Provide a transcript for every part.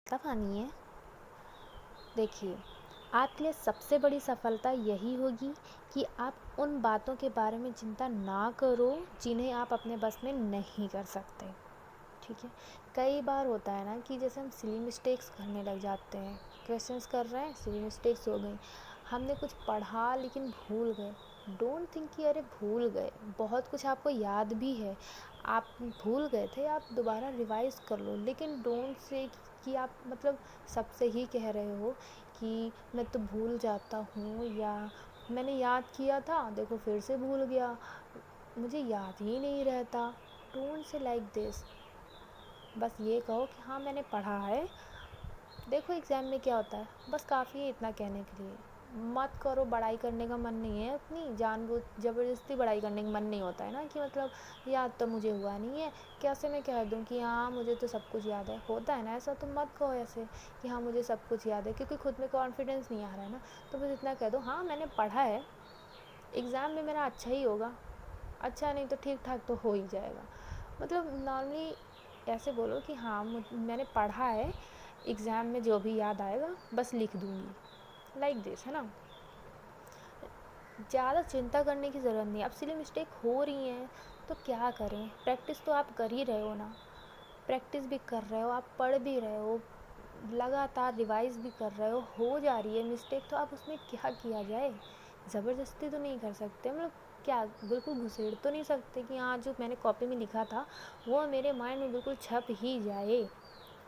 दफ़ा नहीं है। देखिए, आपके लिए सबसे बड़ी सफलता यही होगी कि आप उन बातों के बारे में चिंता ना करो जिन्हें आप अपने बस में नहीं कर सकते। ठीक है। कई बार होता है ना कि जैसे हम सिली मिस्टेक्स करने लग जाते हैं, क्वेश्चंस कर रहे हैं, सिली मिस्टेक्स हो गई, हमने कुछ पढ़ा लेकिन भूल गए। डोंट थिंक कि अरे भूल गए, बहुत कुछ आपको याद भी है, आप भूल गए थे, आप दोबारा रिवाइज कर लो। लेकिन डोंट से कि आप मतलब सबसे ही कह रहे हो कि मैं तो भूल जाता हूँ, या मैंने याद किया था देखो फिर से भूल गया, मुझे याद ही नहीं रहता। Don't say like this. बस ये कहो कि हाँ मैंने पढ़ा है। देखो एग्ज़ाम में क्या होता है, बस काफ़ी है इतना कहने के लिए। मत करो, बड़ाई करने का मन नहीं है अपनी, जानबूझ ज़बरदस्ती बड़ाई करने का मन नहीं होता है ना, कि मतलब याद तो मुझे हुआ नहीं है, कैसे मैं कह दूँ कि हाँ मुझे तो सब कुछ याद है। होता है ना ऐसा, तो मत कहो ऐसे कि हाँ मुझे सब कुछ याद है, क्योंकि खुद में कॉन्फिडेंस नहीं आ रहा है ना। तो बस इतना कह दो, हाँ मैंने पढ़ा है, एग्ज़ाम में मेरा अच्छा ही होगा, अच्छा नहीं तो ठीक ठाक तो हो ही जाएगा। मतलब नॉर्मली ऐसे बोलो कि हाँ मैंने पढ़ा है, एग्ज़ाम में जो भी याद आएगा बस लिख दूँगी, लाइक दिस, है ना। ज़्यादा चिंता करने की ज़रूरत नहीं। अब सिली मिस्टेक हो रही हैं तो क्या करें, प्रैक्टिस तो आप कर ही रहे हो ना, प्रैक्टिस भी कर रहे हो, आप पढ़ भी रहे हो, लगातार रिवाइज भी कर रहे हो जा रही है मिस्टेक, तो आप उसमें क्या किया जाए। ज़बरदस्ती तो नहीं कर सकते, मतलब क्या बिल्कुल घुसेड़ तो नहीं सकते कि हाँ जो मैंने कॉपी में लिखा था वो मेरे माइंड में बिल्कुल छप ही जाए।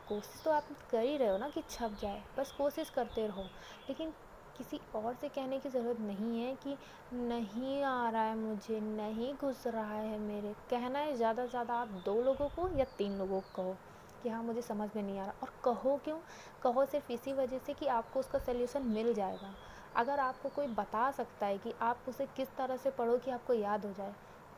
कोशिश तो आप कर ही रहे हो ना कि छप जाए, बस कोशिश करते रहो। लेकिन किसी और से कहने की ज़रूरत नहीं है कि नहीं आ रहा है मुझे, नहीं घुस रहा है मेरे। कहना है ज़्यादा से ज़्यादा आप 2 लोगों को या 3 लोगों को कहो कि हाँ मुझे समझ में नहीं आ रहा। और कहो क्यों? कहो सिर्फ इसी वजह से कि आपको उसका सल्यूशन मिल जाएगा। अगर आपको कोई बता सकता है कि आप उसे किस तरह से पढ़ो कि आपको याद हो जाए,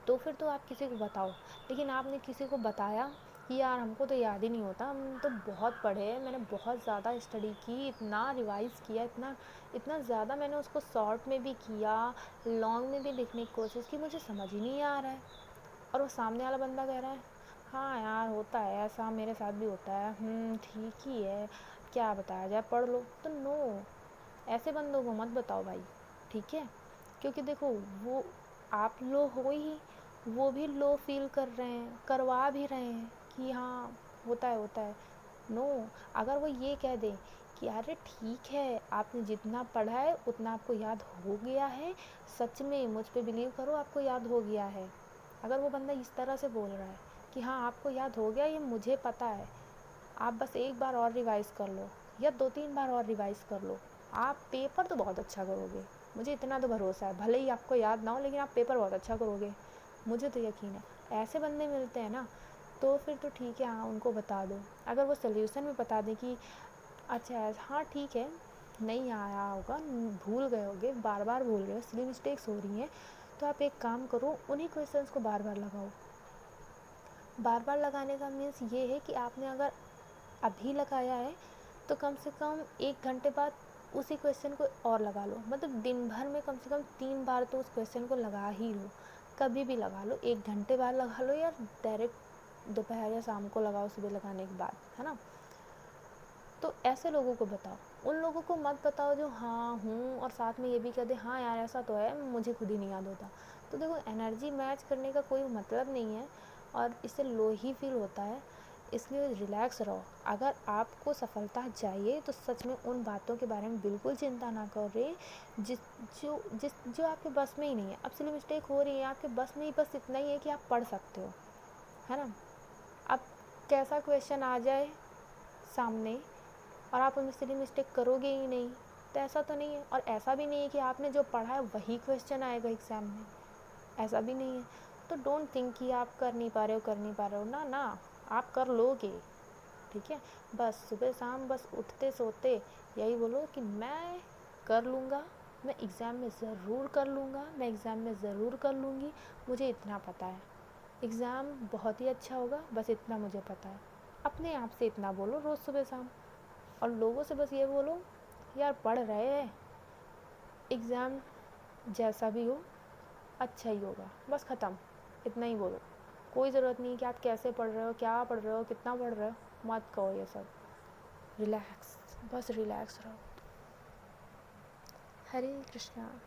तो फिर तो आप किसी को बताओ। लेकिन आपने किसी को बताया कि यार हमको तो याद ही नहीं होता, हम तो बहुत पढ़े हैं, मैंने बहुत ज़्यादा स्टडी की, इतना रिवाइज़ किया, इतना इतना ज़्यादा मैंने उसको शॉर्ट में भी किया, लॉन्ग में भी लिखने की कोशिश की, मुझे समझ ही नहीं आ रहा है। और वो सामने वाला बंदा कह रहा है हाँ यार होता है ऐसा, मेरे साथ भी होता है, ठीक ही है, क्या बताया जाए, पढ़ लो। तो नो, ऐसे बंदों को मत बताओ भाई, ठीक है। क्योंकि देखो वो आप लो हो ही, वो भी लो फील कर रहे हैं, करवा भी रहे हैं कि हाँ होता है। नो, अगर वो ये कह दे कि अरे ठीक है आपने जितना पढ़ा है उतना आपको याद हो गया है, सच में मुझ पे बिलीव करो आपको याद हो गया है। अगर वो बंदा इस तरह से बोल रहा है कि हाँ आपको याद हो गया, ये मुझे पता है, आप बस एक बार और रिवाइज़ कर लो या 2-3 बार और रिवाइज़ कर लो, आप पेपर तो बहुत अच्छा करोगे, मुझे इतना तो भरोसा है। भले ही आपको याद ना हो लेकिन आप पेपर बहुत अच्छा करोगे, मुझे तो यकीन है। ऐसे बंदे मिलते हैं ना, तो फिर तो ठीक है, हाँ उनको बता दो। अगर वो सल्यूशन भी बता दें कि अच्छा हाँ ठीक है, नहीं आया होगा, भूल गए होगे, बार बार भूल रहे हो, सिली मिस्टेक्स हो रही हैं, तो आप एक काम करो, उन्हीं क्वेश्चंस को बार बार लगाओ। बार बार लगाने का मीन्स ये है कि आपने अगर अभी लगाया है तो कम से कम 1 घंटे बाद उसी क्वेश्चन को और लगा लो। मतलब दिन भर में कम से कम 3 बार तो उस क्वेश्चन को लगा ही लो, कभी भी लगा लो, 1 घंटे बाद लगा लो या डायरेक्ट दोपहर या शाम को लगाओ सुबह लगाने के बाद, है ना। तो ऐसे लोगों को बताओ, उन लोगों को मत बताओ जो हाँ हूँ और साथ में ये भी कह दे हाँ यार ऐसा तो है, मुझे खुद ही नहीं याद होता। तो देखो एनर्जी मैच करने का कोई मतलब नहीं है और इससे लो ही फील होता है। इसलिए रिलैक्स रहो। अगर आपको सफलता चाहिए तो सच में उन बातों के बारे में बिल्कुल चिंता ना करें जो आपके बस में ही नहीं है। अब सिली मिस्टेक हो रही है आपके बस में ही, बस इतना ही है कि आप पढ़ सकते हो, है ना। अब कैसा क्वेश्चन आ जाए सामने और आप उनमें सिली मिस्टेक करोगे ही नहीं, तो ऐसा तो नहीं है। और ऐसा भी नहीं है कि आपने जो पढ़ा है वही क्वेश्चन आएगा एग्ज़ाम में, ऐसा भी नहीं है। तो डोंट थिंक कि आप कर नहीं पा रहे हो, ना ना, आप कर लोगे, ठीक है। बस सुबह शाम बस उठते सोते यही बोलो कि मैं कर लूँगा, मैं एग्ज़ाम में ज़रूर कर लूँगा, मैं एग्ज़ाम में ज़रूर कर लूँगी, मुझे इतना पता है, एग्ज़ाम बहुत ही अच्छा होगा, बस इतना मुझे पता है। अपने आप से इतना बोलो रोज़ सुबह शाम। और लोगों से बस ये बोलो यार पढ़ रहे हैं, एग्ज़ाम जैसा भी हो अच्छा ही होगा, बस ख़त्म, इतना ही बोलो। कोई ज़रूरत नहीं कि आप कैसे पढ़ रहे हो, क्या पढ़ रहे हो, कितना पढ़ रहे हो, मत कहो ये सब। रिलैक्स, बस रिलैक्स रहो। हरे कृष्णा।